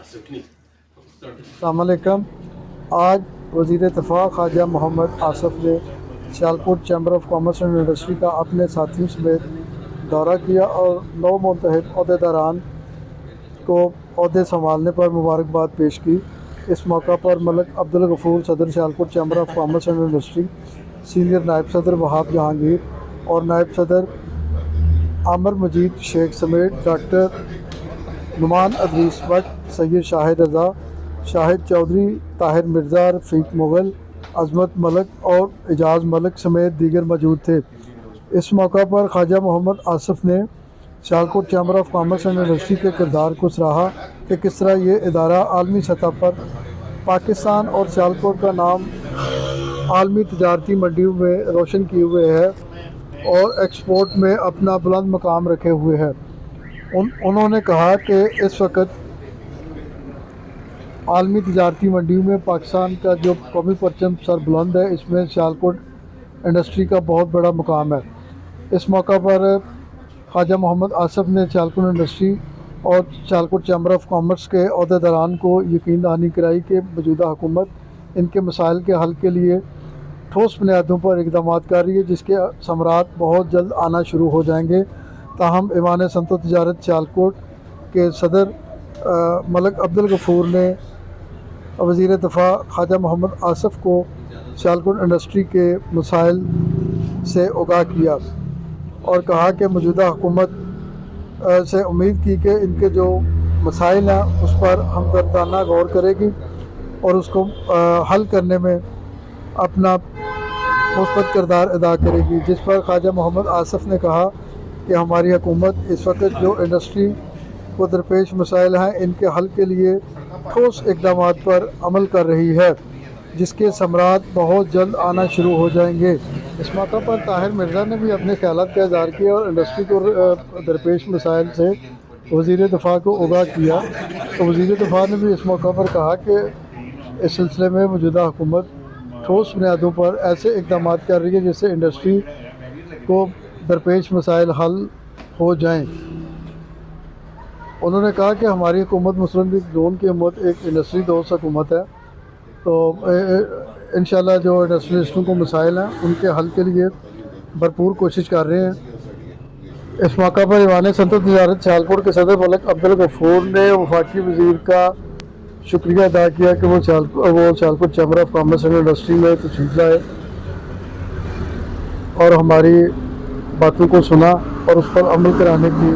अस्सलाम वालेकुम। आज वज़ीर दिफ़ा ख्वाजा मोहम्मद आसिफ ने Sialkot chamber of commerce and industry का अपने साथियों समेत दौरा किया और नौ मुंतखब अहदेदारान को अहदे संभालने पर मुबारकबाद पेश की। इस मौका पर मलिक अब्दुल गफूर सदर Sialkot chamber of commerce and industry, senior नायब सदर वहाब जहांगीर और नायब सदर आमिर मजीद शेख समेत डॉक्टर नुमान अदरीस भट्ट, सैयद शाहिद रज़ा, शाहिद चौधरी, ताहिर मिर्ज़ा, रफ़ीक मुग़ल, अज़मत मलिक और एजाज़ मलिक समेत दीगर मौजूद थे। इस मौका पर ख्वाजा मोहम्मद आसिफ ने Sialkot chamber of commerce and industry के किरदार को सराहा कि किस तरह ये इदारा आलमी सतह पर पाकिस्तान और सियालकोट का नाम आलमी तजारती मंडियों में रोशन किए हुए है और एक्सपोर्ट में अपना बुलंद मकाम रखे हुए है। उन्होंने कहा कि इस वक्त आलमी तजारती मंडियों में पाकिस्तान का जो कौमी परचम सर बुलंद है, इसमें सियालकोट इंडस्ट्री का बहुत बड़ा मुकाम है। इस मौका पर ख्वाजा मोहम्मद आसिफ ने सियालकोट इंडस्ट्री और सियालकोट चैम्बर ऑफ कॉमर्स के अहदेदारान को यकीन दहानी कराई कि मौजूदा हुकूमत इनके मसाइल के हल के लिए ठोस बुनियादों पर इक़दाम कर रही है, जिसके समरात बहुत जल्द आना शुरू हो जाएंगे। ताहम ईवान सनअत तजारत सियालकोट के सदर मलिक अब्दुल गफूर ने वज़ीर दिफ़ा ख्वाजा मोहम्मद आसिफ को सियालकोट इंडस्ट्री के मसाइल से आगाह किया और कहा कि मौजूदा हुकूमत से उम्मीद की कि इनके जो मसाइल हैं उस पर हमदर्दाना गौर करेगी और उसको हल करने में अपना मुस्बत किरदार अदा करेगी। जिस पर ख्वाजा मोहम्मद आसिफ ने कहा कि हमारी हुकूमत इस वक्त जो इंडस्ट्री को दरपेश मसाइल हैं, इनके हल के लिए ठोस इक़दाम पर अमल कर रही है, जिसके समरात बहुत जल्द आना शुरू हो जाएंगे। इस मौका पर ताहिर मिर्ज़ा ने भी अपने ख्यालात का इज़हार किया और इंडस्ट्री को दरपेश मसाइल से वज़ीर दिफ़ा को आगाह किया। तो वज़ीर दिफ़ा ने भी इस मौका पर कहा कि इस सिलसिले में मौजूदा हुकूमत ठोस बुनियादों पर ऐसे इक़दाम कर रही है जिससे इंडस्ट्री को दरपेश मसाइल हल हो जाएं। उन्होंने कहा कि हमारी हुकूमत मुस्लिम लीग जोन की हुकूमत एक इंडस्ट्री दोस्त हुकूमत है, तो इंशाल्लाह जो इंडस्ट्रियलिस्टों को मसाइल हैं उनके हल के लिए भरपूर कोशिश कर रहे हैं। इस मौका पर ईवान सनअत तजारत सियालकोट के सदर मलिक अब्दुल गफूर ने वफाकी वज़ीर का शुक्रिया अदा किया कि वो Sialkot chamber of commerce and industry में तशरीफ़ लाए और हमारी बातों को सुना और उस पर अमल कराने की